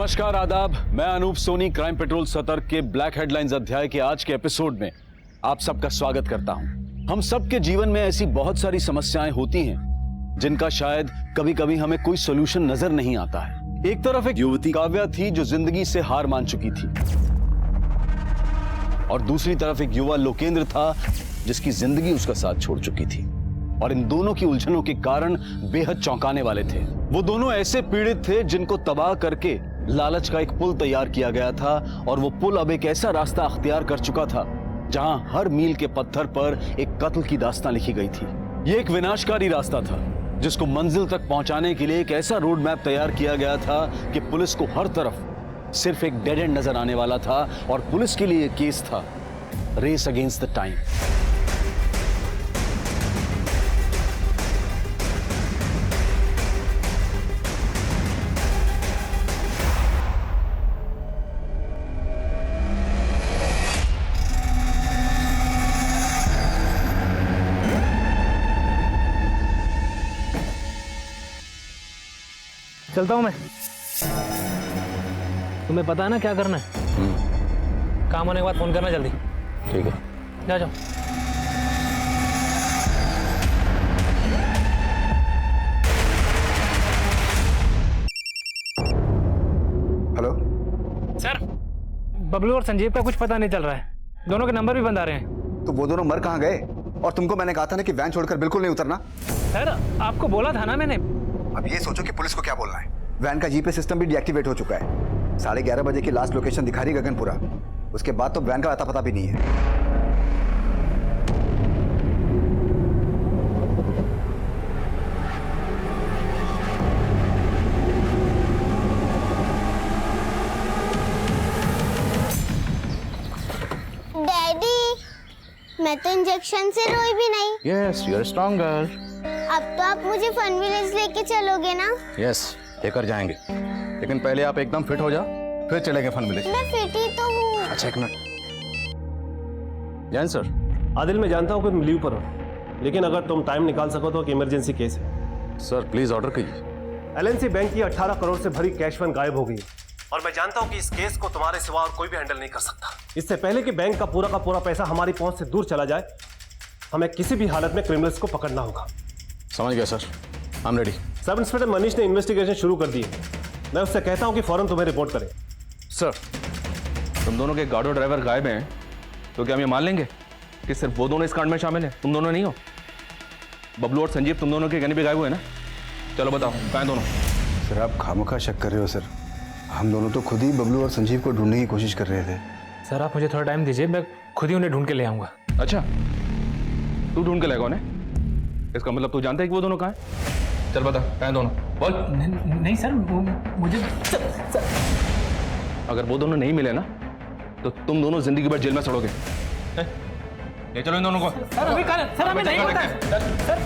नमस्कार, आदाब। मैं अनूप सोनी क्राइम पेट्रोल सतर्क के ब्लैक हेडलाइंस अध्याय के आज के एपिसोड में आप सबका स्वागत करता हूं। हम सबके जीवन में ऐसी बहुत सारी समस्याएं होती हैं जिनका शायद कभी कभी हमें कोई सोल्यूशन नजर नहीं आता है। एक तरफ एक युवती काव्या थी जो जिंदगी से हार मान चुकी थी, और दूसरी तरफ एक युवा लोकेंद्र था जिसकी जिंदगी उसका साथ छोड़ चुकी थी। और इन दोनों की उलझनों के कारण बेहद चौंकाने वाले थे। वो दोनों ऐसे पीड़ित थे जिनको तबाह करके लालच का एक पुल तैयार किया गया था, और वो पुल अब एक ऐसा रास्ता अख्तियार कर चुका था जहां हर मील के पत्थर पर एक कत्ल की दास्तां लिखी गई थी। ये एक विनाशकारी रास्ता था जिसको मंजिल तक पहुंचाने के लिए एक ऐसा रोड मैप तैयार किया गया था कि पुलिस को हर तरफ सिर्फ एक डेड एंड नजर आने वाला था, और पुलिस के लिए केस था रेस अगेंस्ट द टाइम। चलता हूं मैं। तुम्हें पता है ना क्या करना है? काम होने के बाद फोन करना जल्दी। ठीक है, जा जाओ। हेलो सर, बबलू और संजीव का कुछ पता नहीं चल रहा है। दोनों के नंबर भी बंद आ रहे हैं। तो वो दोनों मर कहाँ गए? और तुमको मैंने कहा था ना कि वैन छोड़कर बिल्कुल नहीं उतरना। सर, आपको बोला था ना मैंने। अब ये सोचो कि पुलिस को क्या बोलना है। वैन का जीपीएस सिस्टम भी डीएक्टिवेट हो चुका है। 11:30 बजे की लास्ट लोकेशन दिखा रही गगनपुरा। उसके बाद तो वैन का अता पता भी नहीं है। डैडी, मैं तो इंजेक्शन से रोई भी नहीं। Yes, you are strong girl. अब तो आप मुझे फन विलेज लेके चलोगे ना? यस, लेकर जाएंगे, लेकिन पहले आप एकदम फिट हो जाओ, फिर चलेंगे फन विलेज। मैं फिट ही तो हूँ। अच्छा, एक मिनट। जैन सर। आदिल, मैं जानता हूँ कि तुम लीव पर हो, लेकिन अगर तुम टाइम निकाल सको तो एक इमरजेंसी केस है। सर प्लीज ऑर्डर कीजिए। एलएनसी बैंक की 18 करोड़ से भरी कैश फंड गायब हो गई, और मैं जानता हूँ कि इस केस को तुम्हारे सिवा और कोई भी हैंडल नहीं कर सकता। इससे पहले कि बैंक का पूरा पैसा हमारी पहुंच से दूर चला जाए, हमें किसी भी हालत में क्रिमिनल्स को पकड़ना होगा। समझ गया sir, I am ready. Sub inspector Manish ने इन्वेस्टिगेशन शुरू कर दी है। मैं उससे कहता हूँ कि फौरन तुम्हें रिपोर्ट करें। सर, तुम दोनों के गार्ड और ड्राइवर गायब हैं, तो क्या हम ये मान लेंगे कि सिर्फ वो दोनों इस कांड में शामिल हैं? तुम दोनों नहीं हो? बबलू और संजीव तुम दोनों के गने भी गायब हुए ना? चलो बताओ, कहाँ हैं दोनों? सर, आप खामोखा शक कर रहे हो सर। हम दोनों तो खुद ही बबलू और संजीव को ढूंढने की कोशिश कर रहे थे। सर, आप मुझे थोड़ा टाइम दीजिए, मैं खुद ही उन्हें ढूंढ के ले आऊंगा। अच्छा, तू ढूंढ के लाएगा उन्हें? इसका मतलब तू जानता है कि वो दोनों कहाँ हैं? चल बता, कहाँ हैं दोनों? बोल। नहीं सर, मुझे अगर वो दोनों नहीं मिले ना, तो तुम दोनों जिंदगी भर जेल में सड़ोगे। ले चलो इन दोनों को। सर, अभी सर, हमें नहीं पता है। सर,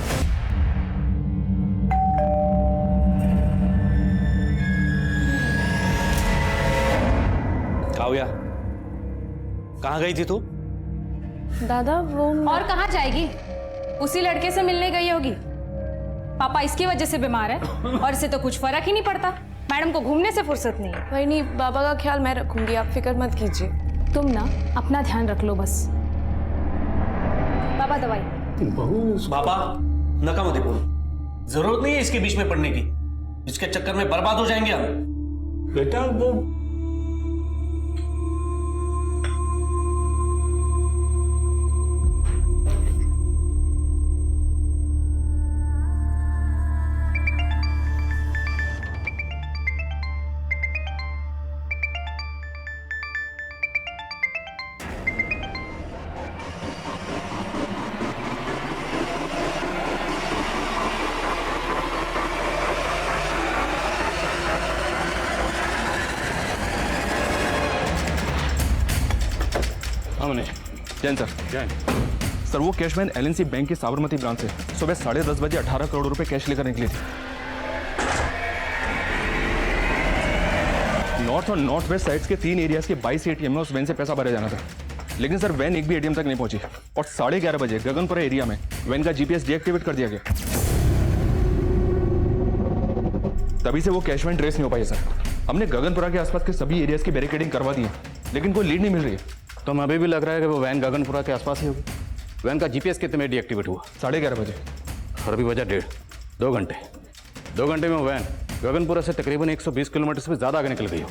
काव्या, कहाँ गई थी तू? दादा, वो और कहाँ जाएगी? उसी लड़के से मिलने गई होगी। पापा इसकी वजह से बीमार है, और इसे तो कुछ फर्क ही नहीं पड़ता। मैडम को घूमने से फुर्सत नहीं है। वही नहीं, बाबा का ख्याल मैं रखूंगी, आप फिक्र मत कीजिए। तुम ना अपना ध्यान रख लो बस। बाबा दवाई। पापा, नकाम देखो, जरूरत नहीं है इसके बीच में पड़ने की। इसके चक्कर में बर्बाद हो जाएंगे हम। बेटा, वो जैन सर। जैन सर, वो कैशमैन एलएनसी बैंक की साबरमती ब्रांच से सुबह 10:30 बजे 18 करोड़ रुपए कैश लेकर निकली थी। नॉर्थ और नॉर्थ वेस्ट साइड्स के 3 एरियाज के 22 एटीएम में उस वैन से पैसा भरा जाना था, लेकिन सर वैन एक भी एटीएम तक नहीं पहुंची, और 11:30 बजे गगनपुरा एरिया में वैन का जीपीएस डीएक्टिवेट कर दिया गया। तभी से वो कैश वैन ट्रेस नहीं हो पाई सर। हमने गगनपुरा के आसपास के सभी एरियाज की बैरिकेडिंग करवा दी है, लेकिन कोई लीड नहीं मिल रही है। तो हमें अभी भी लग रहा है कि वो वैन गगनपुरा के आसपास ही होगी। वैन का जीपीएस कितने में डीएक्टिवेट हुआ? 11:30 बजे। और अभी बजा 1.5, 2 घंटे। 2 घंटे में वो वैन गगनपुरा से तकरीबन 120 किलोमीटर से भी ज़्यादा आगे निकल गई हो।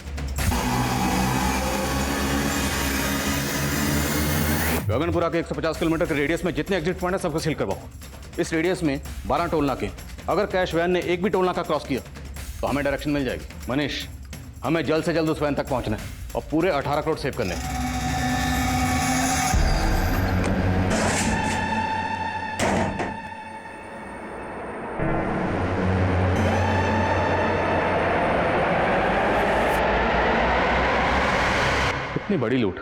गगनपुरा के 150 किलोमीटर के रेडियस में जितने एग्जिट पॉइंट है सबको सील करवाओ। इस रेडियस में 12 टोल नाके। अगर कैश वैन ने एक भी टोल नाका क्रॉस किया तो हमें डायरेक्शन मिल जाएगी। मनीष, हमें जल्द से जल्द उस वैन तक पहुंचना है और पूरे 18 करोड़ सेव करने हैं। इतनी बड़ी लूट,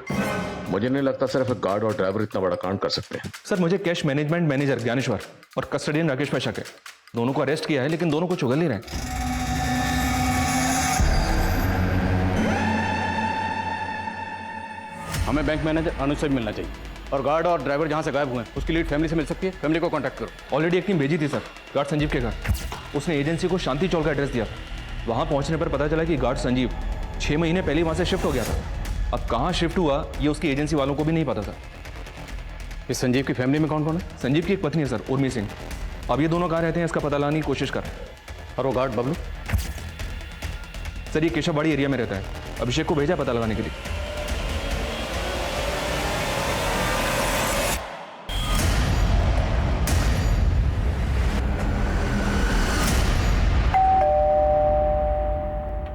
मुझे नहीं लगता सिर्फ एक गार्ड और ड्राइवर इतना बड़ा कांड कर सकते हैं। सर, मुझे कैश मैनेजमेंट मैनेजर ज्ञानेश्वर और कस्टडियन राकेश पे शक है। दोनों को अरेस्ट किया है, लेकिन दोनों को चुगल नहीं रहे। हमें बैंक मैनेजर अनुज से भी मिलना चाहिए और गार्ड और ड्राइवर जहां से गायब हुए हैं उसकी लीड फैमिली से मिल सकती है। फैमिली को कांटेक्ट करो। ऑलरेडी एक टीम भेजी थी सर, गार्ड संजीव के घर। उसने एजेंसी को शांति चौक का एड्रेस दिया था। वहां पहुंचने पर पता चला कि गार्ड संजीव 6 महीने पहले वहां से शिफ्ट हो गया था। अब कहां शिफ्ट हुआ ये उसकी एजेंसी वालों को भी नहीं पता था। इस संजीव की फैमिली में कौन कौन है? संजीव की एक पत्नी है सर, उर्मी सिंह। अब ये दोनों कहाँ रहते हैं इसका पता लगाने की कोशिश कर रहे हैं। और वो गार्ड बबलू? सर, ये केशवबाड़ी एरिया में रहता है। अभिषेक को भेजा पता लगाने के लिए।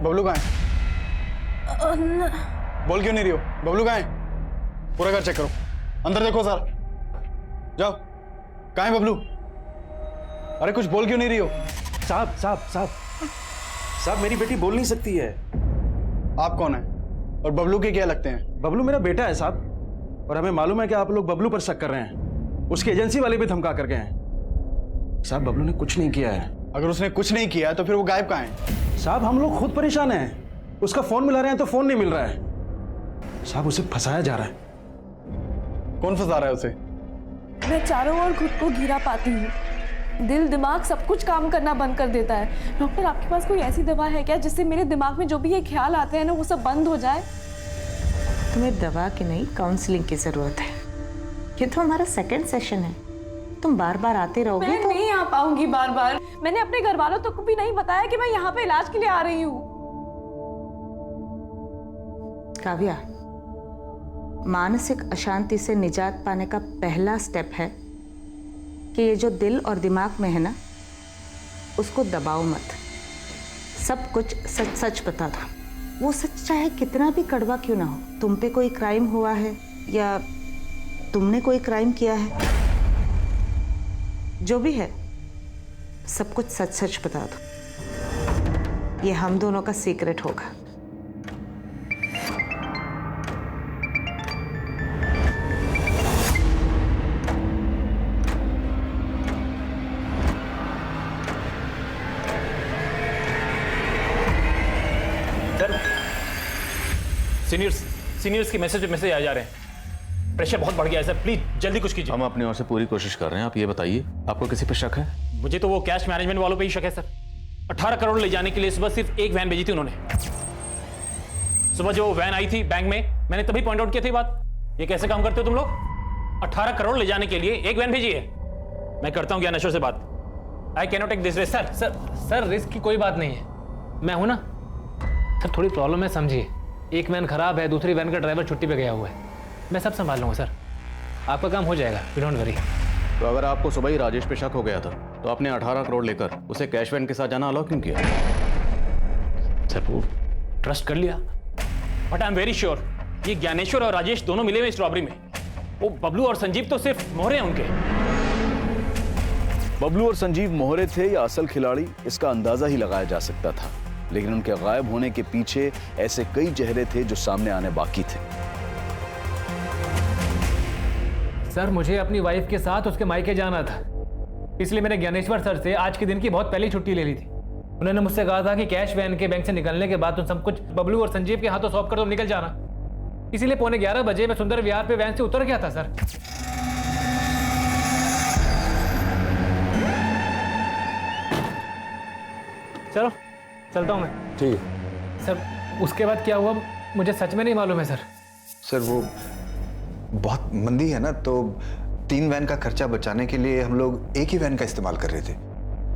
बबलू कहाँ है? बोल क्यों नहीं रही हो? बबलू कहाँ है? पूरा घर चेक करो, अंदर देखो सर। जाओ, कहाँ है बबलू? अरे कुछ बोल क्यों नहीं रही हो? साहब साहब साहब साहब, मेरी बेटी बोल नहीं सकती है। आप कौन है और बबलू के क्या लगते हैं? बबलू मेरा बेटा है साहब, और हमें मालूम है कि आप लोग बबलू पर शक कर रहे हैं। उसकी एजेंसी वाले भी धमका कर गए हैं। साहब, बबलू ने कुछ नहीं किया है। अगर उसने कुछ नहीं किया तो फिर वो गायब कहाँ है? साहब, हम लोग खुद परेशान हैं। उसका फोन मिला रहे हैं तो फोन नहीं मिल रहा है। साहब, उसे फंसाया जा रहा है। कौन फंसा रहा है उसे? मैं चारों ओर खुद को घिरा पाती हूँ। दिल दिमाग सब कुछ काम करना बंद कर देता है। डॉक्टर, आपके पास कोई ऐसी दवा है क्या जिससे मेरे दिमाग में जो भी ये ख्याल आते हैं ना वो सब बंद हो जाए? तुम्हें दवा की नहीं, काउंसलिंग की जरूरत है। ये तो हमारा सेकंड सेशन है। तुम बार बार आते रहोगे मैं तो नहीं आ पाऊंगी बार बार। मैंने अपने घर वालों तक को भी नहीं बताया कि मैं यहाँ पे इलाज के लिए आ रही हूँ। काव्या, मानसिक अशांति से निजात पाने का पहला स्टेप है कि ये जो दिल और दिमाग में है ना, उसको दबाओ मत। सब कुछ सच सच बता दो। वो सच चाहे कितना भी कड़वा क्यों ना हो। तुम पे कोई क्राइम हुआ है या तुमने कोई क्राइम किया है, जो भी है सब कुछ सच सच बता दो। ये हम दोनों का सीक्रेट होगा। सीनियर्स के मैसेज आ जा रहे हैं। प्रेशर बहुत बढ़ गया है सर, प्लीज जल्दी कुछ कीजिए। हम अपनी ओर से पूरी कोशिश कर रहे हैं। आप ये बताइए, आपको किसी पे शक है? मुझे तो वो कैश मैनेजमेंट वालों पे ही शक है सर। 18 करोड़ ले जाने के लिए सुबह सिर्फ एक वैन भेजी थी उन्होंने। सुबह जो वैन आई थी बैंक में, मैंने तभी पॉइंट आउट किया थी बात। ये कैसे काम करते हो तुम लोग? 18 करोड़ ले जाने के लिए एक वैन भेजी है। मैं करता हूँ ज्ञानेश्वर से बात। I can not take this risk. Sir risk की कोई बात नहीं है। मैं हूं ना सर। थोड़ी प्रॉब्लम है, समझिए। एक वैन खराब है, दूसरी वैन का ड्राइवर छुट्टी पे गया हुआ है। मैं सब संभाल लूँगा सर, आपका काम हो जाएगा, यू डोंट वरी। तो अगर आपको सुबह ही राजेश पे शक हो गया था तो आपने 18 करोड़ लेकर उसे कैश वैन के साथ जाना अलाउ क्यों किया? सर वो ट्रस्ट कर लिया, but I am very sure ये ज्ञानेश्वर और राजेश दोनों मिले हुए इस रॉबरी में। वो बबलू और संजीव तो सिर्फ मोहरे हैं उनके। बबलू और संजीव मोहरे थे या असल खिलाड़ी, इसका अंदाजा ही लगाया जा सकता था, लेकिन उनके गायब होने के पीछे ऐसे कई चेहरे थे जो सामने आने बाकी थे। सर मुझे अपनी वाइफ के साथ उसके मायके जाना था, इसलिए मैंने ज्ञानेश्वर सर से आज के दिन की बहुत पहले छुट्टी ले ली थी। उन्होंने मुझसे कहा था कि कैश वैन के बैंक से निकलने के बाद तुम सब कुछ बबलू और संजीव के हाथों सौंप कर तुम निकल जाना। इसीलिए 11:15 बजे मैं सुंदर विहार पे वैन से उतर गया था सर। चलो चलता हूँ मैं। ठीक है सर। उसके बाद क्या हुआ मुझे सच में नहीं मालूम है सर। सर वो बहुत मंदी है ना, तो 3 वैन का खर्चा बचाने के लिए हम लोग एक ही वैन का इस्तेमाल कर रहे थे,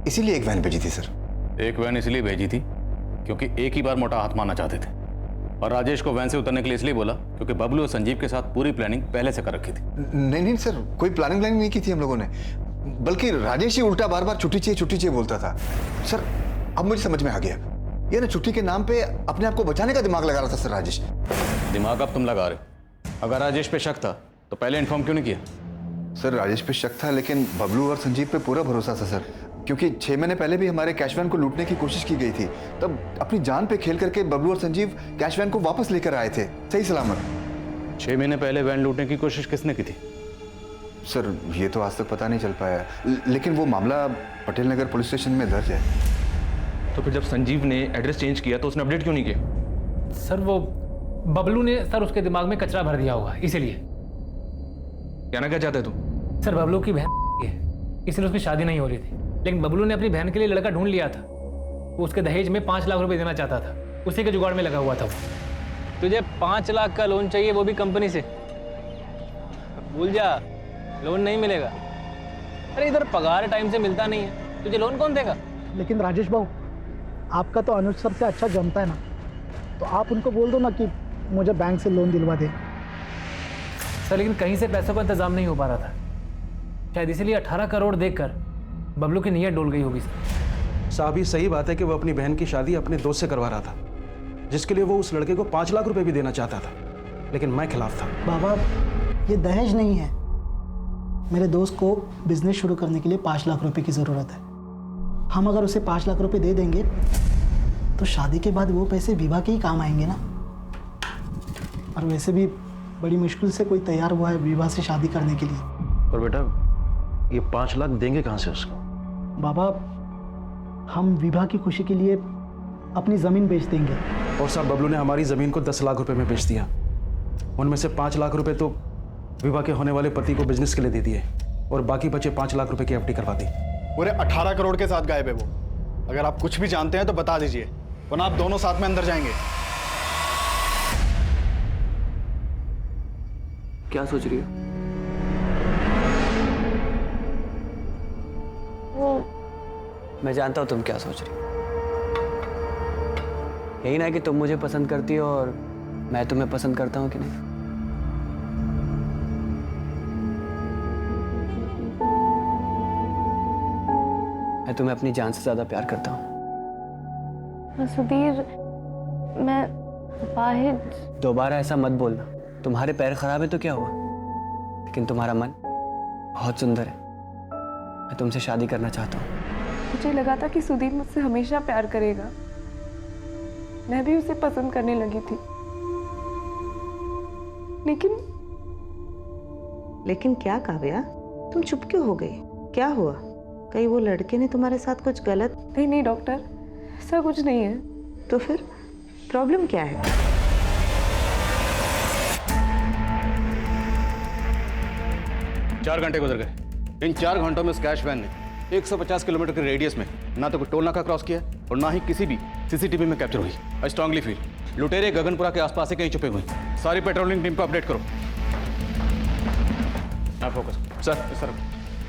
इसीलिए एक वैन भेजी थी सर। एक वैन इसलिए भेजी थी क्योंकि एक ही बार मोटा हाथ मारना चाहते थे, और राजेश को वैन से उतरने के लिए इसलिए बोला क्योंकि बबलू और संजीव के साथ पूरी प्लानिंग पहले से कर रखी थी। नहीं सर, कोई प्लानिंग नहीं की थी हम लोगों ने, बल्कि राजेश ही उल्टा बार बार छुट्टी चाहिए बोलता था। सर अब मुझे समझ में आ गया, ये ना छुट्टी के नाम पे अपने आप को बचाने का दिमाग लगा रहा था सर राजेश। दिमाग अब तुम लगा रहे हो, अगर राजेश पे शक था तो पहले इन्फॉर्म क्यों नहीं किया? सर राजेश पे शक था, लेकिन बबलू और संजीव पे पूरा भरोसा था सर, क्योंकि 6 महीने पहले भी हमारे कैश वैन को लूटने की कोशिश की गई थी, तब अपनी जान पे खेल करके बबलू और संजीव कैश वैन को वापस लेकर आए थे सही सलामत। 6 महीने पहले वैन लूटने की कोशिश किसने की थी? सर ये तो आज तक पता नहीं चल पाया, लेकिन वो मामला पटेल नगर पुलिस स्टेशन में दर्ज है। तो फिर जब संजीव ने एड्रेस चेंज किया तो उसने अपडेट क्यों नहीं किया? सर वो बबलू ने सर उसके दिमाग में कचरा भर दिया होगा, इसीलिए। कहना क्या चाहते तुम? सर बबलू की बहन है, इसलिए उसकी शादी नहीं हो रही थी, लेकिन बबलू ने अपनी बहन के लिए लड़का ढूंढ लिया था। वो उसके दहेज में 5 लाख रुपए देना चाहता था, उसी के जुगाड़ में लगा हुआ था वो। तुझे 5 लाख का लोन चाहिए, वो भी कंपनी से? भूल जा, लोन नहीं मिलेगा। अरे इधर पगार टाइम से मिलता नहीं है, तुझे लोन कौन देगा? लेकिन राजेश भाऊ, आपका तो अनुज सर से अच्छा जमता है ना, तो आप उनको बोल दो ना कि मुझे बैंक से लोन दिलवा दे। सर लेकिन कहीं से पैसों का इंतजाम नहीं हो पा रहा था, शायद इसीलिए 18 करोड़ देखकर बबलू की नीयत डोल गई होगी। साहब ये सही बात है कि वो अपनी बहन की शादी अपने दोस्त से करवा रहा था, जिसके लिए वो उस लड़के को 5 लाख रुपए भी देना चाहता था, लेकिन मैं खिलाफ था। बाबा ये दहेज नहीं है, मेरे दोस्त को बिजनेस शुरू करने के लिए 5 लाख रुपए की ज़रूरत है। हम अगर उसे 5 लाख रुपए दे देंगे तो शादी के बाद वो पैसे विवाह के ही काम आएंगे ना, और वैसे भी बड़ी मुश्किल से कोई तैयार हुआ है विवाह से शादी करने के लिए। और बेटा ये 5 लाख देंगे कहाँ से उसको? बाबा हम विवाह की खुशी के लिए अपनी ज़मीन बेच देंगे। और साहब बबलू ने हमारी ज़मीन को 10 लाख रुपए में बेच दिया, उनमें से 5 लाख रुपए तो विवाह के होने वाले पति को बिजनेस के लिए दे दिए, और बाकी बचे 5 लाख रुपए की एफडी करवा दी। पूरे 18 करोड़ के साथ गायब है वो। अगर आप कुछ भी जानते हैं तो बता दीजिए, वरना आप दोनों साथ में अंदर जाएंगे। क्या सोच रही हो? मैं जानता हूं तुम क्या सोच रही हो। यही ना कि तुम मुझे पसंद करती हो और मैं तुम्हें पसंद करता हूं कि नहीं? मैं तुम्हें अपनी जान से ज्यादा प्यार करता हूं। सुधीर, मैं वाहिद। दोबारा ऐसा मत बोलना। तुम्हारे पैर खराब है तो क्या हुआ, लेकिन तुम्हारा मन बहुत सुंदर है। मैं तुमसे शादी करना चाहता हूँ। मुझे लगा था कि सुधीर मुझसे हमेशा प्यार करेगा, मैं भी उसे पसंद करने लगी थी, लेकिन क्या काव्या, तुम चुप क्यों हो गई? क्या हुआ? कहीं वो लड़के ने तुम्हारे साथ कुछ गलत? नहीं डॉक्टर, ऐसा कुछ नहीं है। तो फिर प्रॉब्लम क्या है? चार घंटे गुजर गए। इन 4 घंटों में उस कैश वैन ने 150 किलोमीटर के रेडियस में ना तो कोई टोल नाका क्रॉस किया और ना ही किसी भी सीसीटीवी में कैप्चर हुई। आई स्ट्रांगली फील लुटेरे गगनपुरा के आसपास से कहीं छुपे हुए। सारी पेट्रोलिंग टीम को अपडेट करो। फोकस सर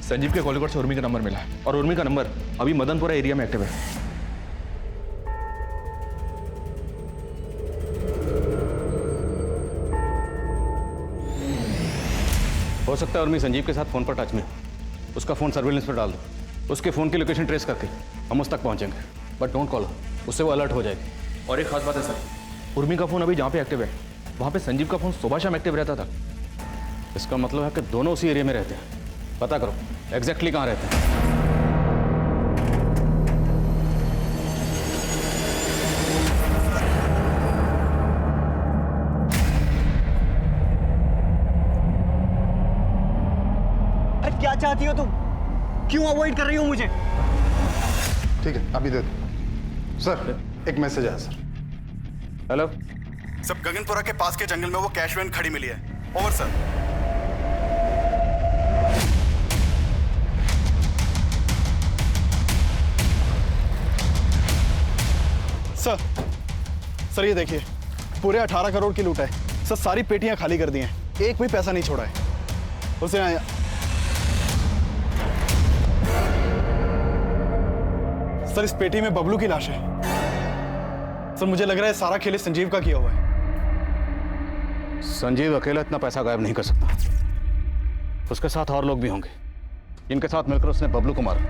संजीव के कॉलिंग से उर्मी का नंबर मिला है, और उर्मी का नंबर अभी मदनपुरा एरिया में एक्टिव है। हो सकता है उर्मी संजीव के साथ फोन पर टच में, उसका फोन सर्विलेंस पर डाल दो। उसके फोन की लोकेशन ट्रेस करके हम उस तक पहुंचेंगे, बट डोंट कॉल, उससे वो अलर्ट हो जाएगी। और एक खास बात है सर, उर्मी का फोन अभी जहाँ पे एक्टिव है वहाँ पे संजीव का फोन सुबह शाम एक्टिव रहता था। इसका मतलब है कि दोनों उसी एरिया में रहते हैं। पता करो एग्जैक्टली कहाँ रहते हैं। अरे क्या चाहती हो तुम? क्यों अवॉइड कर रही हो मुझे? ठीक है अभी दे दो। सर एक मैसेज आया सर। हेलो सब गगनपुरा के पास के जंगल में वो कैश वैन खड़ी मिली है। Over sir. सर ये देखिए, पूरे 18 करोड़ की लूट है सर। सारी पेटियां खाली कर दी हैं, एक भी पैसा नहीं छोड़ा है। उसे सर इस पेटी में बबलू की लाश है। सर मुझे लग रहा है सारा खेल संजीव का किया हुआ है। संजीव अकेला इतना पैसा गायब नहीं कर सकता, उसके साथ और लोग भी होंगे। इनके साथ मिलकर उसने बबलू को मारा।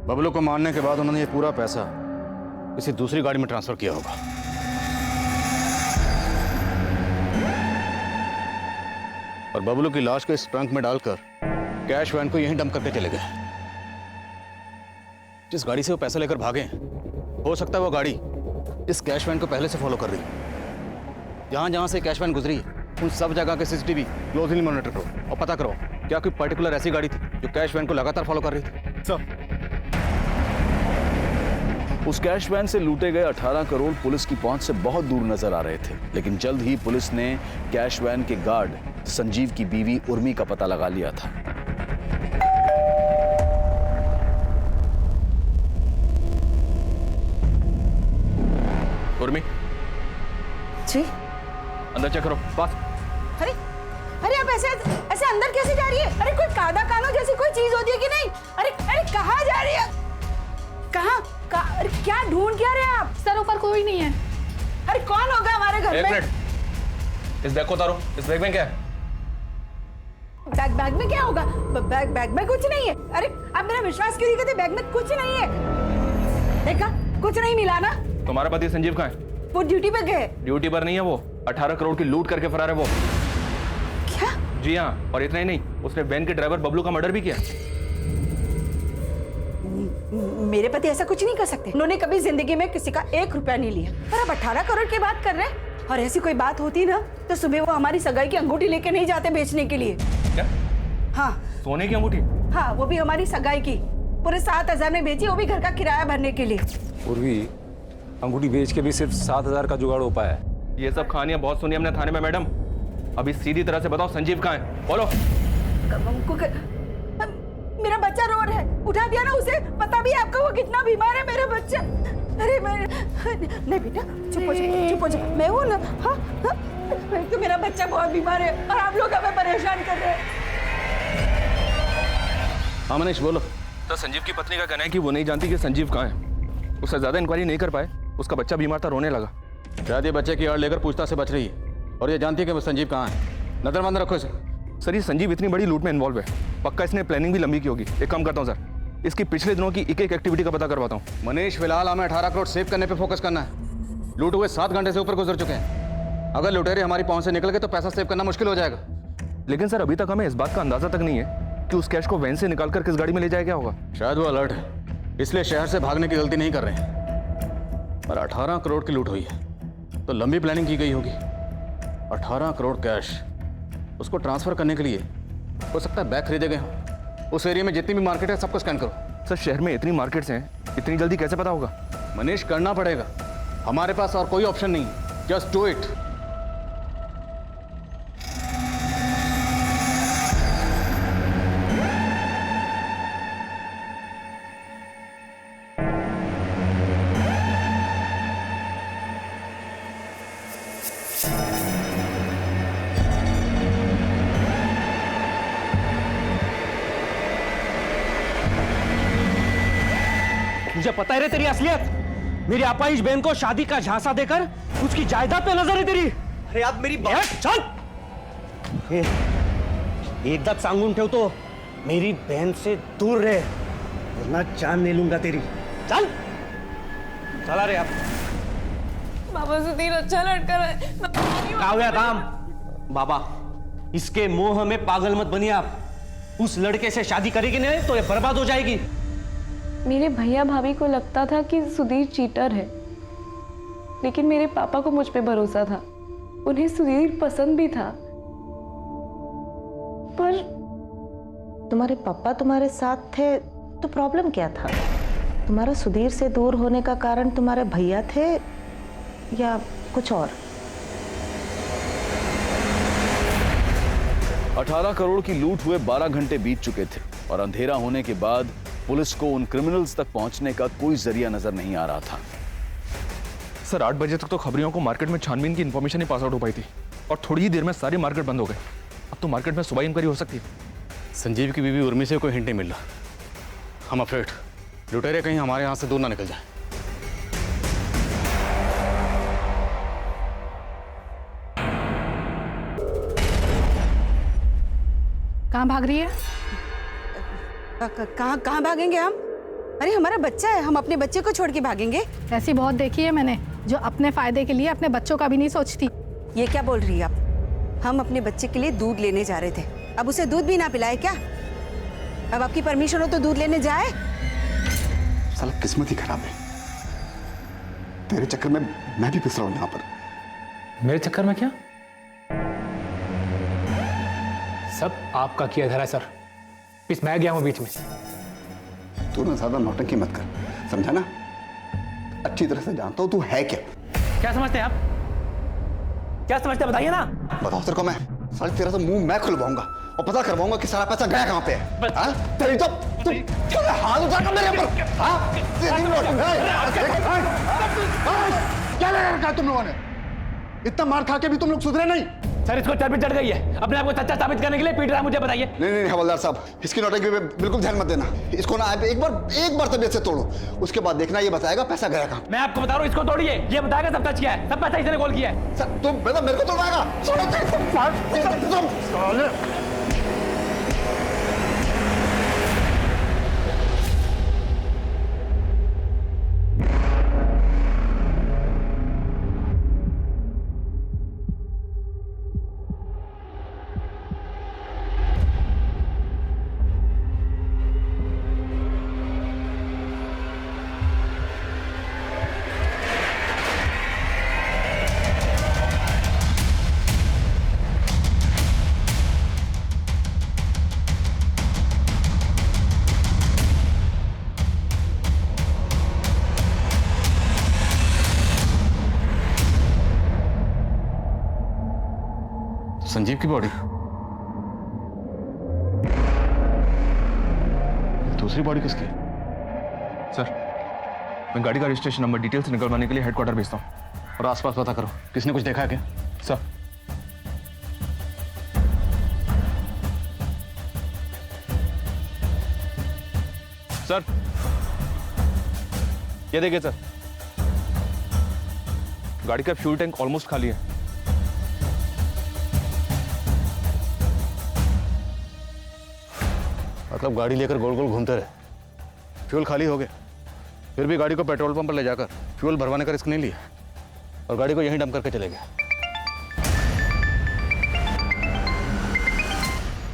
बबलू को मारने के बाद उन्होंने ये पूरा पैसा किसी दूसरी गाड़ी में ट्रांसफर किया होगा। और बबलू की लाश को इस ट्रंक में डालकर कैश वैन को यहीं डंप करके चले गए। जिस गाड़ी से वो पैसा लेकर भागे, हो सकता है वो गाड़ी इस कैश वैन को पहले से फॉलो कर रही। जहां जहां से कैश वैन गुजरी उन सब जगह के सीसीटीवी क्लोजली मॉनिटर करो और पता करो क्या कोई पर्टिकुलर ऐसी गाड़ी थी जो कैश वैन को लगातार फॉलो कर रही थी। सर उस कैश वैन से लूटे गए 18 करोड़ पुलिस की पहुंच से बहुत दूर नजर आ रहे थे, लेकिन जल्द ही पुलिस ने कैश वैन के गार्ड संजीव की बीवी उर्मी का पता लगा लिया था। उर्मी जी अंदर चेक करो। बस अरे अरे आप ऐसे ऐसे अंदर कैसे जा रही है? अरे कोई कादा कानो जैसी कोई चीज होती है कि नहीं? अरे अरे कहाँ जा रही है? कहाँ अरे क्या ढूंढ क्या रहे हैं आप? सर ऊपर कोई नहीं है। अरे कौन होगा हमारे घर एक में? मिनट, इस बैग को उतारो। इस बैग में क्या है? बैग में क्या होगा? बैग में कुछ नहीं है। अरे आप मेरा विश्वास क्यों नहीं करते? बैग में कुछ नहीं है। देखा कुछ नहीं मिला ना? तुम्हारा पति संजीव कहाँ है? वो ड्यूटी पे गए। ड्यूटी पर नहीं है, वो 18 करोड़ की लूट करके फरार है वो। क्या? जी हाँ, और इतना ही नहीं, उसने वैन के ड्राइवर बबलू का मर्डर भी किया। मेरे पति ऐसा कुछ नहीं कर सकते। उन्होंने कभी जिंदगी में किसी का 1 रुपया नहीं लिया। पर अब 18 करोड़ की बात कर रहे हैं। और ऐसी कोई बात होती ना तो सुबह वो हमारी सगाई की अंगूठी लेके नहीं जाते बेचने के लिए। क्या? हाँ सोने की अंगूठी? हाँ, वो भी हमारी सगाई की। पूरे 7,000 में बेची, वो भी घर का किराया भरने के लिए। पूर्वी अंगूठी बेच के भी सिर्फ 7,000 का जुगाड़ हो पाया है। ये सब कहानियां बहुत सुनी हमने थाने में मैडम। अभी सीधी तरह से बताओ संजीव कहाँ है? बोलो। मेरा बच्चा रो रहा है, उठा दिया ना उसे। पता भी है आपको वो कितना बीमार है मेरा बच्चा। अरे नहीं बेटा चुप हो जा, चुप हो जा। मैं हूँ ना। हाँ हाँ तो मेरा बच्चा बहुत बीमार है और आप लोग हमें परेशान कर रहे हैं। हाँ मनीष बोलो। तो संजीव की पत्नी का कहना है कि वो नहीं जानती कि संजीव कहाँ है। उससे ज्यादा इंक्वायरी नहीं कर पाए, उसका बच्चा बीमार था, रोने लगा। शायद ये बच्चे की आड़ लेकर पूछताछ से बच रही है और ये जानती है कि वो संजीव कहाँ है। नजरबंद रखो इसे। सर ये संजीव इतनी बड़ी लूट में इन्वॉल्व है, पक्का इसने प्लानिंग भी लंबी की होगी। एक काम करता हूँ सर, इसकी पिछले दिनों की एक एक एक्टिविटी का पता करवाता हूँ। मनीष फिलहाल हमें 18 करोड़ सेव करने पे फोकस करना है। लूट हुए 7 घंटे से ऊपर गुजर चुके हैं। अगर लुटेरे हमारी पहुंच से निकल गए तो पैसा सेव करना मुश्किल हो जाएगा। लेकिन सर अभी तक हमें इस बात का अंदाजा तक नहीं है कि उस कैश को वैन से निकालकर किस गाड़ी में ले जाया गया होगा। शायद वो अलर्ट है, इसलिए शहर से भागने की गलती नहीं कर रहे हैं। पर 18 करोड़ की लूट हुई है तो लंबी प्लानिंग की गई होगी। 18 करोड़ कैश उसको ट्रांसफर करने के लिए हो सकता है बैग खरीदे गए हों। उस एरिया में जितनी भी मार्केट है सबको स्कैन करो। सर शहर में इतनी मार्केट्स हैं, इतनी जल्दी कैसे पता होगा? मनीष करना पड़ेगा, हमारे पास और कोई ऑप्शन नहीं है। Just do it. मुझे पता है रे तेरी असलियत। मेरी अपाहिज बहन को शादी का झांसा देकर उसकी जायदाद पे नजर है तेरी। अरे आप मेरी बात चल। एकदा सांगून ठेवतो, मेरी बहन से दूर रहे वरना जान ले लूंगा तेरी। चल चला रे आप। बाबा सुधीर अच्छा लड़का है। क्या हुआ काम? बाबा इसके मोह में पागल मत बनिए आप। उस लड़के से शादी करेगी नहीं तो ये बर्बाद हो जाएगी। मेरे भैया भाभी को लगता था कि सुधीर चीटर है, लेकिन मेरे पापा को मुझ पे भरोसा था। उन्हें सुधीर पसंद भी था। पर तुम्हारे पापा तुम्हारे साथ थे तो प्रॉब्लम क्या था? तुम्हारा सुधीर से दूर होने का कारण तुम्हारे भैया थे या कुछ और? 18 करोड़ की लूट हुए 12 घंटे बीत चुके थे और अंधेरा होने के बाद पुलिस को उन क्रिमिनल्स तक पहुंचने का कोई जरिया नजर नहीं आ रहा था। सर 8 बजे तक तो खबरियों को मार्केट में छानबीन की इंफॉर्मेशन ही पास आउट हो पाई थी और थोड़ी ही देर में सारी मार्केट बंद हो गई। अब तो मार्केट में सुबह इंक्वायरी हो सकती है। संजीव की बीवी उर्मी से कोई हिंट नहीं मिल रहा। हम अफ्रेड लुटेरे कहीं हमारे यहाँ से दूर ना निकल जाए। कहाँ भाग रही है? कहाँ भागेंगे हम? अरे हमारा बच्चा है, हम अपने बच्चे को छोड़ के भागेंगे? ऐसी बहुत देखी है मैंने जो अपने फायदे के लिए अपने बच्चों का भी नहीं सोचती। ये क्या बोल रही है आप? हम अपने बच्चे के लिए दूध लेने जा रहे थे, अब उसे दूध भी ना पिलाए क्या? अब आपकी परमिशन हो तो दूध लेने जाए? साला किस्मत ही खराब है। तेरे चक्कर में मैं भी पिस रहा हूँ यहाँ पर। मेरे चक्कर में क्या? सब आपका किया धरा सर, पिस मैं गया हूँ बीच में। तू ना ज्यादा नौटंकी मत कर, समझा ना? अच्छी तरह से जानता हूँ तू है क्या। क्या समझते हैं आप? क्या समझते हैं बताइए ना। बताओ तेरे को मैं साले तेरा तो मुंह मैं खुलवाऊंगा और पता करवाऊंगा कि सारा पैसा गया कहाँ पे है। हाँ? तेरी तो हाथ उठाकर मेरे ऊपर। हाँ? क्या लगा रखा है तुम लोगों ने? इतना मार खा के भी तुम लोग सुधरे नहीं। सर इसको चर्बी चढ़ गई है, अपने आप को सच्चा साबित करने के लिए पीट रहा है, मुझे बताइए। नहीं नहीं हवलदार साहब, इसकी नौटंकी पे बिल्कुल ध्यान मत देना। इसको ना एक बार तबीयत से तोड़ो, उसके बाद देखना ये बताएगा पैसा गया कहाँ। मैं आपको बता रहा हूँ, इसको तोड़िए, ये बताएगा सब सच क्या है, सब पैसा इसने कॉल किया है। सर तुम मतलब मेरे को तोड़वाएगा? संजीव की बॉडी, दूसरी बॉडी किसकी? सर मैं गाड़ी का रजिस्ट्रेशन नंबर डिटेल्स निकलवाने के लिए हेडक्वार्टर भेजता हूँ और आसपास पता करो, किसने कुछ देखा है क्या? सर सर ये देखिए सर, गाड़ी का फ्यूल टैंक ऑलमोस्ट खाली है। मतलब गाड़ी लेकर गोल गोल घूमते रहे, फ्यूल खाली हो गए, फिर भी गाड़ी को पेट्रोल पंप पर ले जाकर फ्यूल भरवाने का रिस्क नहीं लिया और गाड़ी को यहीं डंप करके चले गए।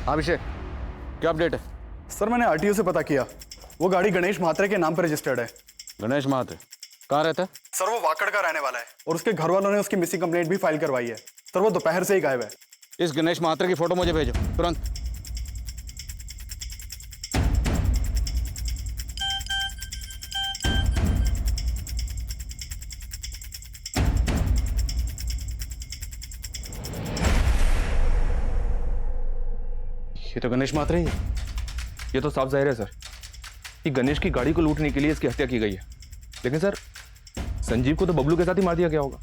अभिषेक क्या अपडेट है? सर मैंने आरटीओ से पता किया, वो गाड़ी गणेश महात्रे के नाम पर रजिस्टर्ड है। गणेश महात्रे कहाँ रहता है? सर वो वाकड़ का रहने वाला है और उसके घर वालों ने उसकी मिसिंग कंप्लेंट भी फाइल करवाई है। सर वो दोपहर से ही गायब है। इस गणेश महात्रे की फोटो मुझे भेजो तुरंत। ये तो गणेश महात्रे ही है। ये तो साफ जाहिर है सर कि गणेश की गाड़ी को लूटने के लिए इसकी हत्या की गई है। लेकिन सर संजीव को तो बबलू के साथ ही मार दिया गया होगा,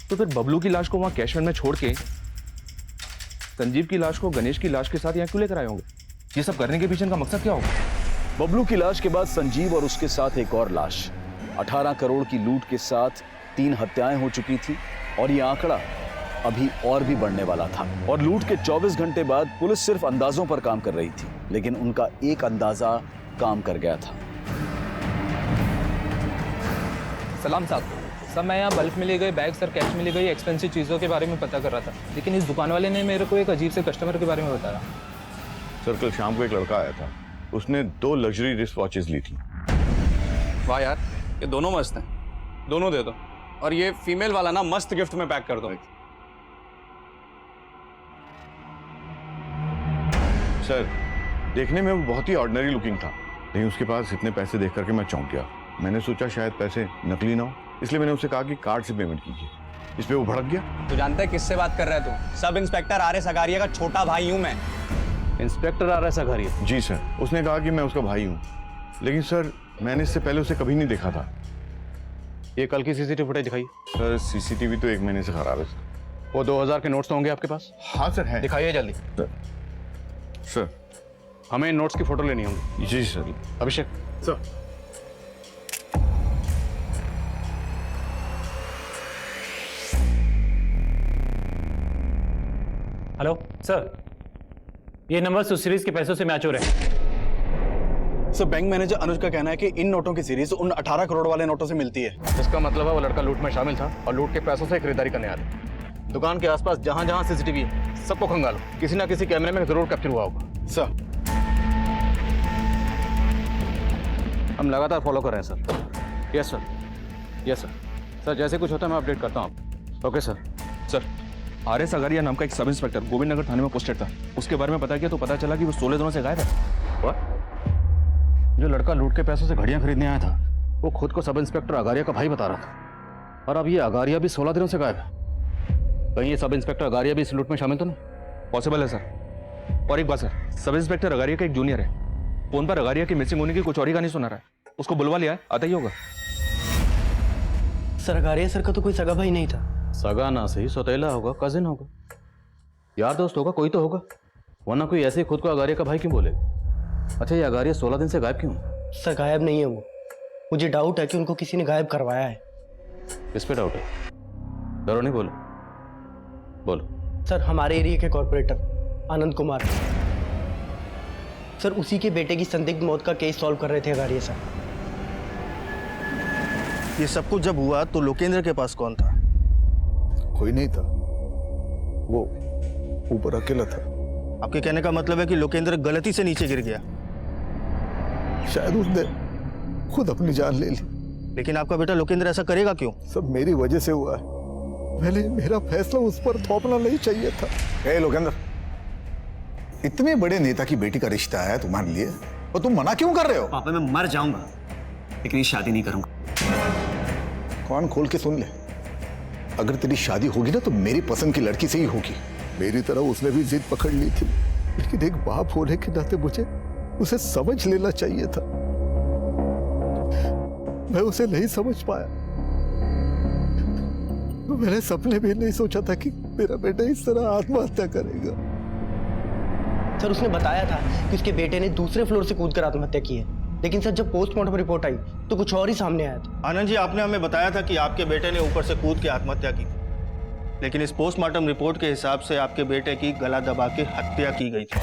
तो फिर बबलू की लाश को वहां कैश वैन में छोड़ के संजीव की लाश को गणेश की लाश के साथ यहाँ क्यों लेकर आए होंगे? ये सब करने के पीछे इनका मकसद क्या होगा? बबलू की लाश के बाद संजीव और उसके साथ एक और लाश। 18 करोड़ की लूट के साथ 3 हत्याएं हो चुकी थी और ये आंकड़ा अभी और भी बढ़ने वाला था। और लूट के 24 घंटे बाद पुलिस सिर्फ अंदाजों पर काम कर रही थी, लेकिन उनका एक अंदाजा काम कर गया था। सलाम साहब, सब मैं यहाँ बल्क में ले गए बैग्स और कैश में ले गई एक्सपेंसिव चीज़ों के बारे में पता कर रहा था, लेकिन इस दुकान वाले ने मेरे को एक अजीब से कस्टमर के बारे में बताया। सर कल शाम को एक लड़का आया था, उसने 2 लग्जरी रिस्ट वॉचेस ली थी। वाह यार, ये दोनों मस्त हैं, दोनों दे दो। और ये फीमेल वाला ना मस्त गिफ्ट में पैक कर दो। सर देखने में वो बहुत ही ऑर्डिनरी लुकिंग था, लेकिन उसके पास इतने पैसे देख करके मैं चौंक गया। मैंने सोचा शायद पैसे नकली ना हो, इसलिए मैंने उससे कहा कि कार्ड से पेमेंट कीजिए। इस पे वो भड़क गया। तू जानता है किससे बात कर रहा है तू? Sub inspector R S. अगारिया का छोटा भाई हूँ मैं। Inspector R S. अगारिया? जी सर, उसने कहा कि मैं उसका भाई हूँ, लेकिन सर मैंने इससे पहले उसे कभी नहीं देखा था। ये कल की सीसीटीवी फुटेज दिखाइए। सर सीसीटीवी तो 1 महीने से खराब है सर। वो 2000 के नोट्स तो होंगे आपके पास? हाँ सर है। दिखाइए जल्दी। सर हमें इन नोट्स की फोटो लेनी होगी। जी सर। अभिषेक। सर हेलो सर, ये नंबर सुसीरीज के पैसों से मैच हो रहे हैं। सर बैंक मैनेजर अनुज का कहना है कि इन नोटों की सीरीज उन 18 करोड़ वाले नोटों से मिलती है। इसका मतलब है वो लड़का लूट में शामिल था और लूट के पैसों से खरीदारी करने आया था। दुकान के आसपास जहां जहां सीसीटीवी है सबको खंगालो, किसी ना किसी कैमरे में जरूर कैप्चर हुआ होगा। सर हम लगातार फॉलो कर रहे हैं sir. Yes sir, yes sir. Sir जैसे कुछ होता है मैं अपडेट करता हूँ आपको। Okay sir. Sir RS. Agariya नाम का एक सब इंस्पेक्टर गोविंद नगर थाने में पोस्टेड था, उसके बारे में पता किया तो पता चला कि वो 16 दिनों से गायब है। What? जो लड़का लूट के पैसों से घड़ियां खरीदने आया था वो खुद को सब इंस्पेक्टर अगारिया का भाई बता रहा था, और अब ये अगारिया भी 16 दिनों से गायब है। कहीं ये सब इंस्पेक्टर अगारिया भी इस लूट में शामिल तो नहीं? पॉसिबल है सर। और एक बात सर, सब इंस्पेक्टर अगारिया का एक जूनियर है, फोन पर अगारिया की मिसिंग होने की कुछ और ही कहानी सुना रहा है। उसको बुलवा लिया है, आता ही होगा। सर अगारिया सर का तो कोई सगा भाई नहीं था। सगा ना सही, सौतेला होगा, कजिन होगा, यार दोस्त होगा, कोई तो होगा, वरना कोई ऐसे ही खुद को अगारिया का भाई क्यों बोले? अच्छा ये अगारिया 16 दिन से गायब क्यों? सर गायब नहीं है वो, मुझे डाउट है कि उनको किसी ने गायब करवाया है। किस पे डाउट है? डरो नहीं, बोलो बोलो। सर हमारे एरिया के कॉर्पोरेटर आनंद कुमार, सर उसी के बेटे की संदिग्ध मौत का केस सॉल्व कर रहे थे अगारिया सर। ये सब कुछ जब हुआ तो लोकेंद्र के पास कौन था? कोई नहीं था, वो ऊपर अकेला था। आपके कहने का मतलब है कि लोकेंद्र गलती से नीचे गिर गया? शायद उसने खुद अपनी जान ले ली। लेकिन आपका बेटा लोकेंद्र ऐसा करेगा क्यों? सब मेरी वजह से हुआ है। मैंने मेरा फैसला उस पर थोपना नहीं चाहिए था। ए लोकेंद्र, इतने बड़े नेता की बेटी का रिश्ता है तुम्हारे लिए और तुम मना क्यों कर रहे हो? पापा मैं मर जाऊंगा लेकिन ये शादी नहीं करूंगा। कान खोल के सुन ले, अगर तेरी शादी होगी ना तो मेरी पसंद की लड़की से ही होगी। मेरी तरह उसने भी जिद पकड़ ली थी, लेकिन एक बाप होने के नाते मुझे उसे समझ लेना चाहिए था। मैं उसे नहीं समझ पाया। मैंने सपने भी नहीं सोचा था कि मेरा बेटा इस तरह आत्महत्या करेगा। सर उसने बताया था कि उसके बेटे ने दूसरे फ्लोर से कूदकर आत्महत्या की है, लेकिन सर जब पोस्टमार्टम रिपोर्ट आई तो कुछ और ही सामने आया था। आनंद जी, आपने हमें बताया था कि आपके बेटे ने ऊपर से कूद के आत्महत्या की, लेकिन इस पोस्टमार्टम रिपोर्ट के हिसाब से आपके बेटे की गला दबा के हत्या की गई थी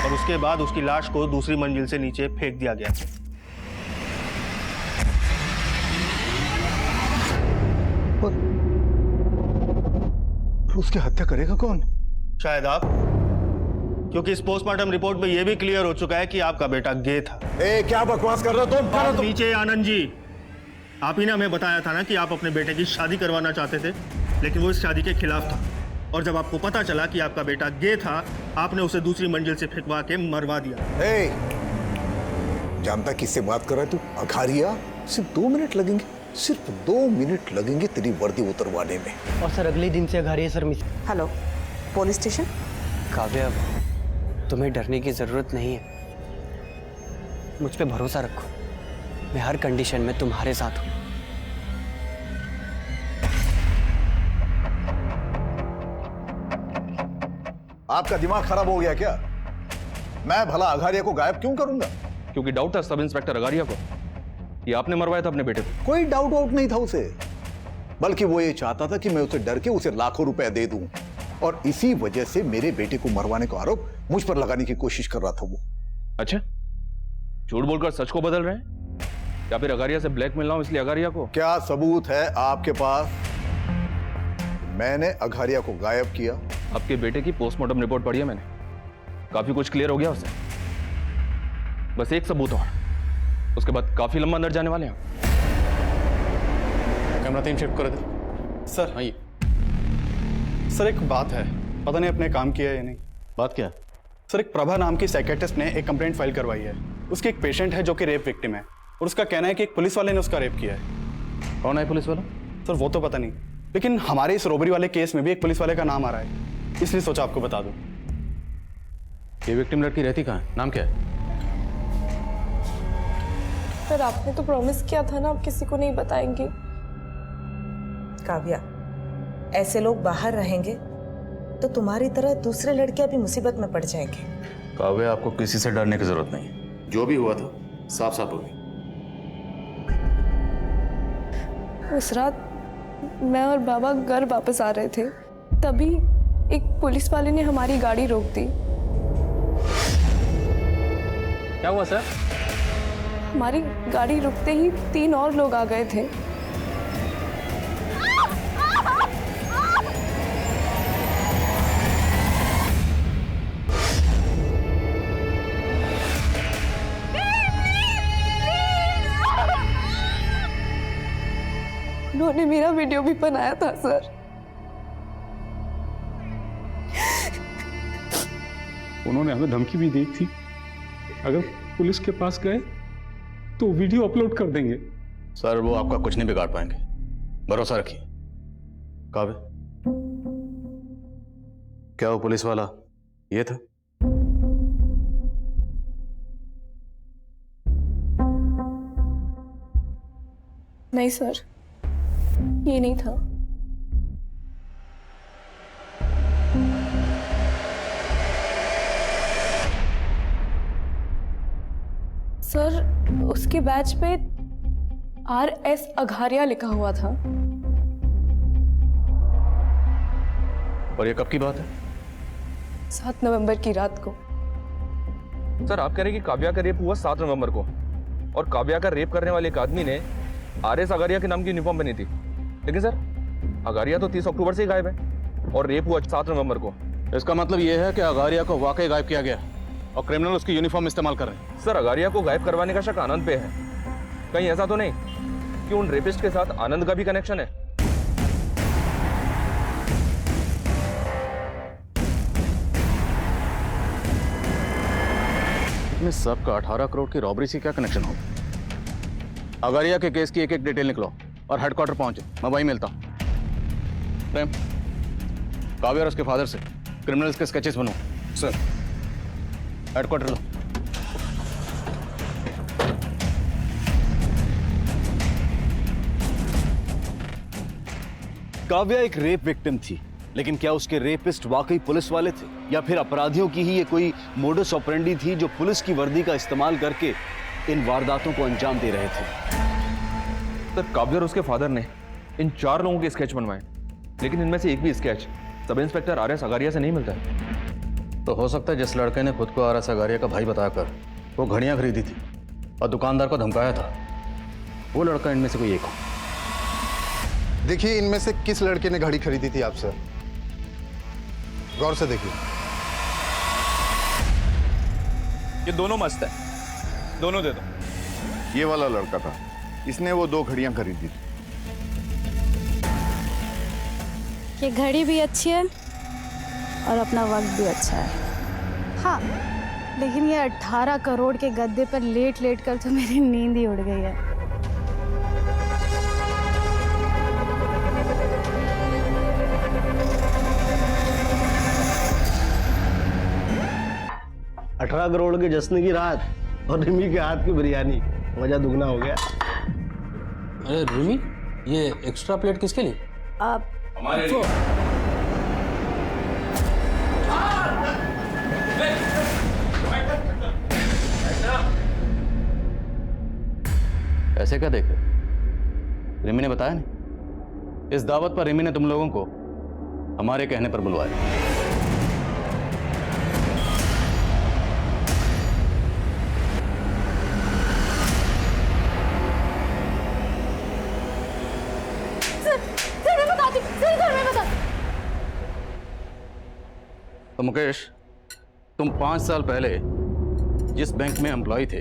और उसके बाद उसकी लाश को दूसरी मंजिल से नीचे फेंक दिया गया। उसकी हत्या करेगा कौन? शायद आप, क्योंकि इस पोस्टमार्टम रिपोर्ट में यह भी क्लियर हो चुका है कि आपका बेटा गे था। क्या बकवास कर रहे हो तुम? आप नीचे आनंद जी, आप ही ने हमें बताया था ना कि आप अपने बेटे की शादी करवाना चाहते थे, लेकिन वो इस शादी के खिलाफ था, और जब आपको पता चला कि आपका बेटा गे था, आपने उसे दूसरी मंजिल से फेंकवा के मरवा दिया। जानता किससे बात कर रहा है तू? अगारिया। सिर्फ 2 मिनट लगेंगे, सिर्फ 2 मिनट लगेंगे तेरी वर्दी उतरवाने में। और सर अगले दिन से Agariya sir miss. Hello, police station? Kavya, तुम्हें डरने की जरूरत नहीं है, मुझ पे भरोसा रखो, मैं हर कंडीशन में तुम्हारे साथ हूं। आपका दिमाग खराब हो गया क्या? मैं भला अगारिया को गायब क्यों करूंगा? क्योंकि डाउट था सब इंस्पेक्टर अगारिया को, ये आपने मरवाया था अपने बेटे को। कोई डाउट वाउट नहीं था उसे, बल्कि वो ये चाहता था कि मैं उसे डर के उसे लाखों रुपए दे दूं, और इसी वजह से मेरे बेटे को मरवाने का आरोप मुझ पर लगाने की कोशिश कर रहा था वो। अच्छा, झूठ बोलकर सच को बदल रहे हैं, या फिर अगारिया से ब्लैकमेल ना हो इसलिए अगारिया को? क्या सबूत है आपके पास? मैंने अगारिया को गायब किया। आपके बेटे की पोस्टमार्टम रिपोर्ट पढ़ी है मैंने, काफी कुछ क्लियर हो गया उससे। बस एक सबूत और, उसके बाद काफी लंबा अंदर जाने वाले हैं। कैमरा 3 शिफ्ट कर दे। सर आइए। सर एक बात है, पता नहीं अपने काम किया या नहीं। बात क्या? सर एक प्रभा नाम की साइकेट्रिस्ट ने एक कंप्लेंट फाइल करवाई है। उसके एक पेशेंट है जो कि रेप विक्टिम है, और उसका कहना है कि एक पुलिस वाले ने उसका रेप किया है। कौन है पुलिस वाला? सर वो तो पता नहीं, लेकिन हमारे इस रॉबरी वाले केस में भी एक पुलिस वाले का नाम आ रहा है, इसलिए सोचा आपको बता दूं। ये विक्टिम लड़की रहती कहाँ है? नाम क्या है? सर आपने तो प्रॉमिस किया था ना आप किसी को नहीं बताएंगे। काव्या, ऐसे लोग बाहर रहेंगे तो तुम्हारी तरह दूसरे लड़कियां भी मुसीबत में पड़ जाएंगे। काव्या, आपको किसी से डरने की जरूरत नहीं है। जो भी हुआ था साफ साफ हो गई। उस रात मैं और बाबा घर वापस आ रहे थे, तभी एक पुलिस वाले ने हमारी गाड़ी रोक दी। क्या हुआ सर? हमारी गाड़ी रुकते ही 3 और लोग आ गए थे। उन्होंने मेरा वीडियो भी बनाया था सर। उन्होंने हमें धमकी भी दी थी, अगर पुलिस के पास गए तो वीडियो अपलोड कर देंगे। सर वो आपका कुछ नहीं बिगाड़ पाएंगे, भरोसा रखिए। काव्य, क्या वो पुलिस वाला ये था? नहीं सर, ये नहीं था। सर उसके बैच पे RS अघारिया लिखा हुआ था। और ये कब की बात है? 7 नवंबर की रात को। सर आप कह रहे हैं कि काव्या का रेप हुआ 7 नवंबर को, और काव्या का रेप करने वाले एक आदमी ने RS अगारिया के नाम की यूनिफॉर्म पहनी थी। लेकिन सर अगारिया तो 30 अक्टूबर से ही गायब है और रेप हुआ 7 नवंबर को। इसका मतलब यह है कि अगारिया को वाकई गायब किया गया और क्रिमिनल उसकी यूनिफॉर्म इस्तेमाल कर रहे हैं। सर अगारिया को गायब करवाने का शक आनंद पे है। कहीं ऐसा तो नहीं कि उन रेपिस्ट के साथ आनंद का भी कनेक्शन है? इसमें सबका 18 करोड़ की रॉबरी से क्या कनेक्शन होगा? अगारिया के केस की एक एक डिटेल निकलो और हेडक्वार्टर पहुंचे, मैं वहीं मिलता हूं। प्रेम, काव्या और उसके फादर से क्रिमिनल्स के स्केचेस बनो। सर हेडक्वार्टर लो। काव्या एक रेप विक्टिम थी, लेकिन क्या उसके रेपिस्ट वाकई पुलिस वाले थे, या फिर अपराधियों की ही ये कोई मोडस ऑपरेंडी थी जो पुलिस की वर्दी का इस्तेमाल करके इन वारदातों को अंजाम दे रहे थे? सर काव्या और उसके फादर ने इन 4 लोगों के स्केच बनवाए, लेकिन इनमें से एक भी sketch sub inspector RS Agariya से नहीं मिलता है। तो हो सकता है जिस लड़के ने खुद को RS अगारिया का भाई बताकर वो घड़ियां खरीदी थी और दुकानदार को धमकाया था, वो लड़का इनमें से कोई एक हो। देखिए इनमें से किस लड़के ने घड़ी खरीदी थी आपसे, गौर से देखिए। ये दोनों मस्त है, दोनों दे दो। ये वाला लड़का था, इसने वो 2 घड़ियां खरीदी थी। ये घड़ी भी अच्छी है और अपना वक्त भी अच्छा है। हाँ, लेकिन ये 18 करोड़ के गद्दे पर लेट लेट कर तो मेरी नींद ही उड़ गई है। अठारह करोड़ के जश्न की रात और रिमी के हाथ की बिरयानी, मजा दुगना हो गया। अरे रिमी, ये एक्स्ट्रा प्लेट किसके लिए? आप हमारे ऐसे क्या देख रहे? रिमी ने बताया नहीं? इस दावत पर रिमी ने तुम लोगों को हमारे कहने पर बुलवाया। तो मुकेश, तुम 5 साल पहले जिस बैंक में एम्प्लॉय थे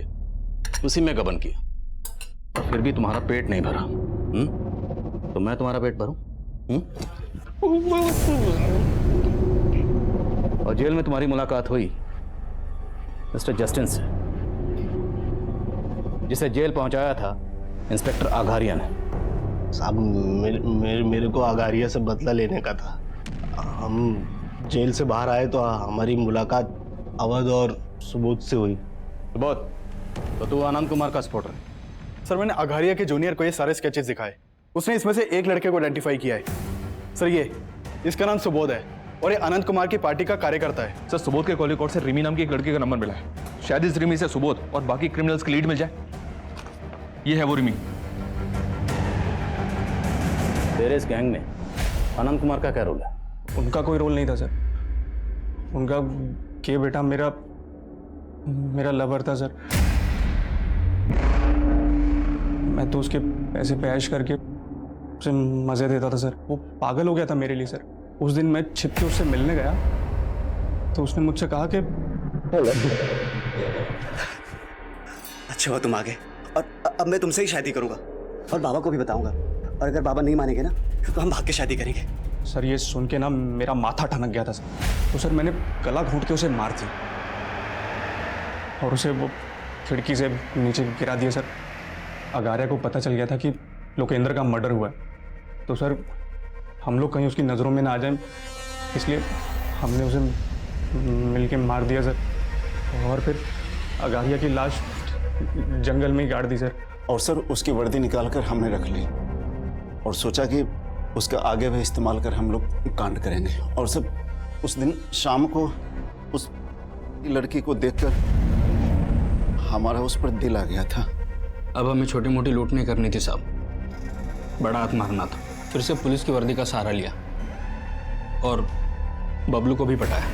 उसी में गबन किया, और फिर भी तुम्हारा पेट नहीं भरा। तो मैं तुम्हारा पेट भरूं? और जेल में तुम्हारी मुलाकात हुई मिस्टर जस्टिन से, जिसे जेल पहुंचाया था इंस्पेक्टर आघारिया ने। साहब मेरे को अगारिया से बदला लेने का था। हम जेल से बाहर आए तो हमारी मुलाकात अवध और सुबोध से हुई। सुबोध, तो तू आनंद कुमार का सपोर्टर है? सर मैंने अघारिया के जूनियर को ये सारे स्केचेस दिखाए, उसने इसमें से एक लड़के को आइडेंटिफाई किया है। सर ये इसका नाम सुबोध है और ये आनंद कुमार की पार्टी का कार्यकर्ता है। सर सुबोध के कॉल रिकॉर्ड से रिमी नाम की एक लड़की का नंबर मिला है। शायद इस रिमी से सुबोध और बाकी क्रिमिनल्स की लीड मिल जाए। ये है वो रिमी। तेरे इस गैंग में आनंद कुमार का क्या रोल है? उनका कोई रोल नहीं था सर। उनका के बेटा मेरा लवर था सर। मैं तो उसके पैसे पे ऐश करके उसे मजे देता था सर। वो पागल हो गया था मेरे लिए सर। उस दिन मैं छिप के उससे मिलने गया तो उसने मुझसे कहा कि अच्छा हुआ तुम आ गए, और अब मैं तुमसे ही शादी करूंगा और बाबा को भी बताऊंगा, और अगर बाबा नहीं मानेंगे ना तो हम भाग के शादी करेंगे। सर ये सुन के ना मेरा माथा ठनक गया था सर। तो सर मैंने गला घोंट के उसे मार दी और उसे वो खिड़की से नीचे गिरा दिया सर। अगारिया को पता चल गया था कि लोकेंद्र का मर्डर हुआ है, तो सर हम लोग कहीं उसकी नज़रों में ना आ जाएं, इसलिए हमने उसे मिलके मार दिया सर। और फिर अगारिया की लाश जंगल में ही गाड़ दी सर। और सर उसकी वर्दी निकाल कर हमने रख ली और सोचा कि उसका आगे भी इस्तेमाल कर हम लोग कांड करेंगे। और सर उस दिन शाम को उस लड़की को देखकर हमारा उस पर दिल आ गया था। अब हमें छोटी मोटी लूट नहीं करनी थी साहब, बड़ा हाथ मारना था। फिर से पुलिस की वर्दी का सहारा लिया और बबलू को भी पटाया।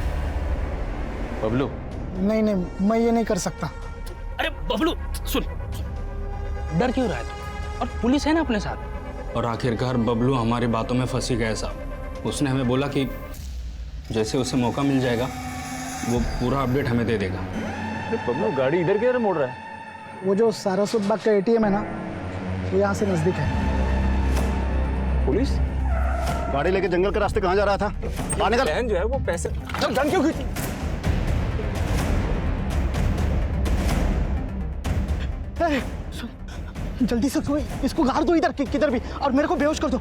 बबलू? नहीं नहीं, मैं ये नहीं कर सकता। अरे बबलू सुन, डर क्यों रहा है तू? और पुलिस है ना अपने साथ। और आखिरकार बबलू हमारी बातों में फंसी गया साहब। उसने हमें बोला कि जैसे उसे मौका मिल जाएगा वो पूरा अपडेट हमें दे देगा। बबलू गाड़ी इधर किधर मोड़ रहा है? वो जो सारस्वत बाग का एटीएम है ना, वो यहाँ से नजदीक है। पुलिस गाड़ी लेके जंगल के रास्ते कहाँ जा रहा था? आने का बहन जो है वो पैसे जान क्यों खींची? जल्दी से इसको गाड़ दो इधर किधर भी, और मेरे को बेहोश कर दो।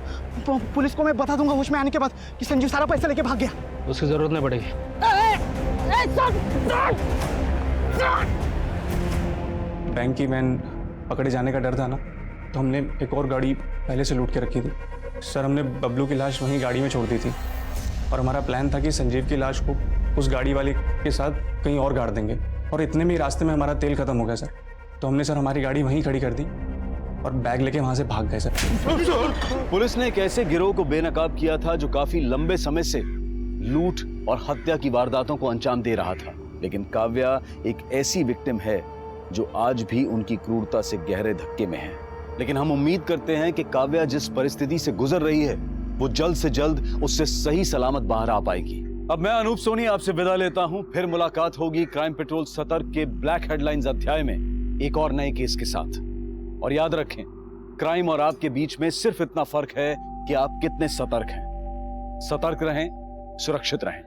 पुलिस को मैं बता दूंगा होश में आने के बाद कि संजीव सारा पैसा लेके भाग गया। उसकी जरूरत नहीं पड़ेगी। बैंक की वैन पकड़े जाने का डर था ना, तो हमने एक और गाड़ी पहले से लूट के रखी थी सर। हमने बबलू की लाश वहीं गाड़ी में छोड़ दी थी और हमारा प्लान था कि संजीव की लाश को उस गाड़ी वाले के साथ कहीं और गाड़ देंगे। और इतने में रास्ते में हमारा तेल खत्म हो गया सर, तो हमने सर हमारी गाड़ी वहीं खड़ी कर दी और बैग लेके वहां से भाग गए सर। पुलिस ने एक ऐसे गिरोह को बेनकाब किया था जो काफी लंबे समय से लूट और हत्या की वारदातों को अंजाम दे रहा था। लेकिन काव्या एक ऐसी विक्टिम है जो आज भी उनकी क्रूरता से गहरे धक्के में है। लेकिन हम उम्मीद करते हैं कि काव्या जिस परिस्थिति से गुजर रही है वो जल्द से जल्द उससे सही सलामत बाहर आ पाएगी। अब मैं अनूप सोनी आपसे विदा लेता हूं। फिर मुलाकात होगी क्राइम पेट्रोल सतर्क के ब्लैक हेडलाइंस अध्याय में एक और नए केस के साथ। और याद रखें, क्राइम और आपके बीच में सिर्फ इतना फर्क है कि आप कितने सतर्क हैं। सतर्क रहें, सुरक्षित रहें।